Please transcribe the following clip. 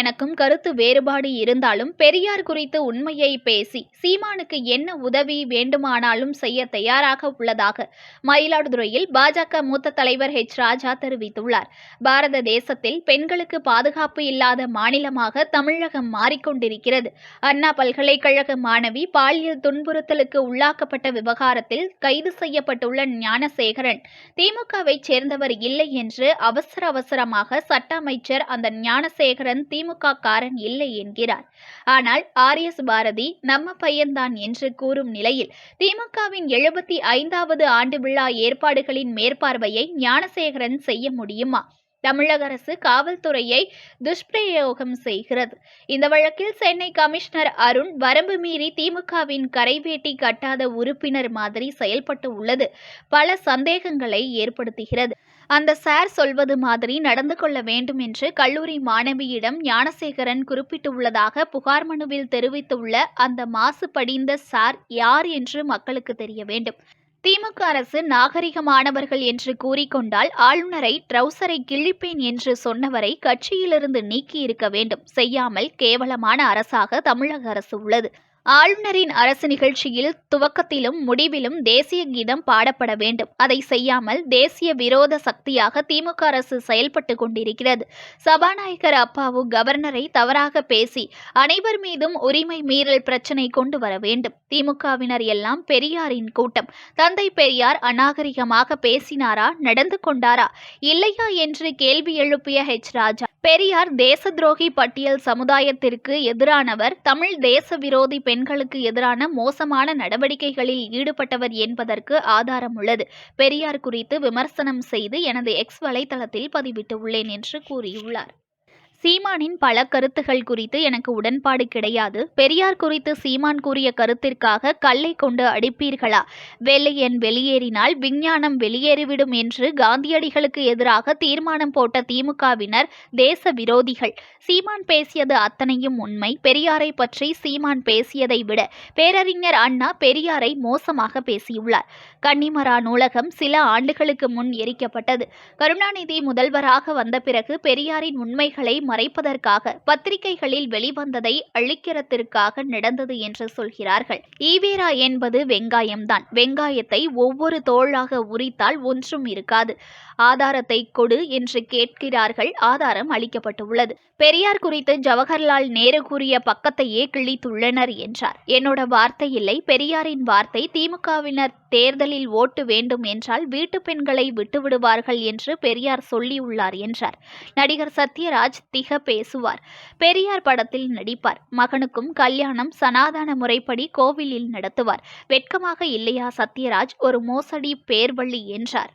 எனக்கும் கருத்து வேறுபாடு இருந்தாலும் பெரியார் குறித்து உண்மையை பேசி சீமானுக்கு என்ன உதவி வேண்டுமானாலும் செய்ய தயாராக உள்ளதாக மயிலாடுதுறையில் பாஜக மூத்த தலைவர் ராஜா தெரிவித்துள்ளார். பாரத தேசத்தில் பெண்களுக்கு பாதுகாப்பு இல்லாத மாநிலமாக தமிழகம் மாறிக்கொண்டிருக்கிறது. அண்ணா பல்கலைக்கழக மாணவி பாலியல் துன்புறுத்தலுக்கு உள்ளாக்கப்பட்ட விவகாரத்தில் கைது செய்யப்பட்டுள்ள ஞானசேகரன் திமுகவை சேர்ந்தவர் இல்லை என்று அவசரமாக சட்ட அமைச்சர் அந்த ஞானசேகரன் திமுக காரன் இல்லை என்கிறார். ஆனால் RS பாரதி நம்ம பையன்தான் என்று கூறும் நிலையில் திமுகவின் 75வது ஆண்டு விழா ஏற்பாடுகளின் மேற்பார்வையை ஞானசேகரன் செய்ய முடியுமா? தமிழக அரசு காவல்துறையை துஷ்பிரயோகம் செய்கிறது. இந்த வழக்கில் சென்னை கமிஷனர் அருண் வரம்பு மீறி திமுகவின் கரைவேட்டி கட்டாத உறுப்பினர் மாதிரி செயல்பட்டு உள்ளது பல சந்தேகங்களை ஏற்படுத்துகிறது. அந்த சார் சொல்வது மாதிரி நடந்து கொள்ள வேண்டும் என்று கல்லூரி மாணவியிடம் ஞானசேகரன் குறிப்பிட்டுள்ளதாக புகார் மனுவில் தெரிவித்துள்ள அந்த மாசு படிந்த சார் யார் என்று மக்களுக்கு தெரிய வேண்டும். திமுக அரசு நாகரிகமானவர்கள் என்று கூறிக்கொண்டால் ஆளுநரை ட்ரௌசரை கிழிப்பேன் என்று சொன்னவரை கட்சியிலிருந்து நீக்கியிருக்க வேண்டும். செய்யாமல் கேவலமான அரசாக தமிழக அரசு உள்ளது. ஆளுநரின் அரசு நிகழ்ச்சியில் துவக்கத்திலும் முடிவிலும் தேசிய கீதம் பாடப்பட வேண்டும். அதை செய்யாமல் தேசிய விரோத சக்தியாக திமுக அரசு செயல்பட்டு கொண்டிருக்கிறது. சபாநாயகர் அப்பாவு கவர்னரை தவறாக பேசி அனைவர் மீதும் உரிமை மீறல் பிரச்சனை கொண்டு வர வேண்டும். திமுகவினர் எல்லாம் பெரியாரின் கூட்டம். தந்தை பெரியார் அநாகரிகமாக பேசினாரா, நடந்து கொண்டாரா, இல்லையா என்று கேள்வி எழுப்பிய ராஜா பெரியார் தேச துரோகி பட்டியல் சமுதாயத்திற்கு எதிரானவர், தமிழ் தேச விரோதி பெண்களுக்கு எதிரான மோசமான நடவடிக்கைகளில் ஈடுபட்டவர் என்பதற்கு ஆதாரம் உள்ளது. பெரியார் குறித்து விமர்சனம் செய்து எனது எக்ஸ் வலைதளத்தில் பதிவிட்டுள்ளேன் என்று கூறியுள்ளார். சீமானின் பல கருத்துகள் குறித்து எனக்கு உடன்பாடு கிடையாது. பெரியார் குறித்து சீமான் கூறிய கருத்திற்காக கல்லை கொண்டு அடிப்பீர்களா? வெள்ளையன் வெளியேறினால் விஞ்ஞானம் வெளியேறிவிடும் என்று காந்தியடிகளுக்கு எதிராக தீர்மானம் போட்ட திமுகவினர் தேச விரோதிகள். சீமான் பேசியது அத்தனையும் உண்மை. பெரியாரை பற்றி சீமான் பேசியதை விட பேரறிஞர் அண்ணா பெரியாரை மோசமாக பேசியுள்ளார். கன்னிமரா நூலகம் சில ஆண்டுகளுக்கு முன் எரிக்கப்பட்டது. கருணாநிதி முதல்வராக வந்த பிறகு பெரியாரின் உண்மைகளை மறைப்பதற்காக பத்திரிகைகளில் வெளிவந்ததை அழிக்கிறதற்காக நடந்தது என்று சொல்கிறார்கள். ஈவேரா என்பது வெங்காயம்தான். வெங்காயத்தை ஒவ்வொரு தோளாக உரித்தால் ஒன்றும் இருக்காது. ஆதாரத்தை கொடு என்று கேட்கிறார்கள். ஆதாரம் அளிக்கப்பட்டுள்ளது. பெரியார் குறித்து ஜவஹர்லால் நேரு கூறிய பக்கத்தையே கிழித்துள்ளனர் என்றார். என்னோட வார்த்தை இல்லை, பெரியாரின் வார்த்தை. திமுகவினர் தேர்தலில் ஓட்டு வேண்டும் என்றால் வீட்டு பெண்களை விட்டுவிடுவார்கள் என்று பெரியார் சொல்லியுள்ளார் என்றார். நடிகர் சத்யராஜ் திக பேசுவார். பெரியார் படத்தில் நடிப்பார். மகனுக்கும் கல்யாணம் சனாதன முறைப்படி கோவிலில் நடத்துவார். வெட்கமாக இல்லையா சத்யராஜ் ஒரு மோசடி பேர்வழி என்றார்.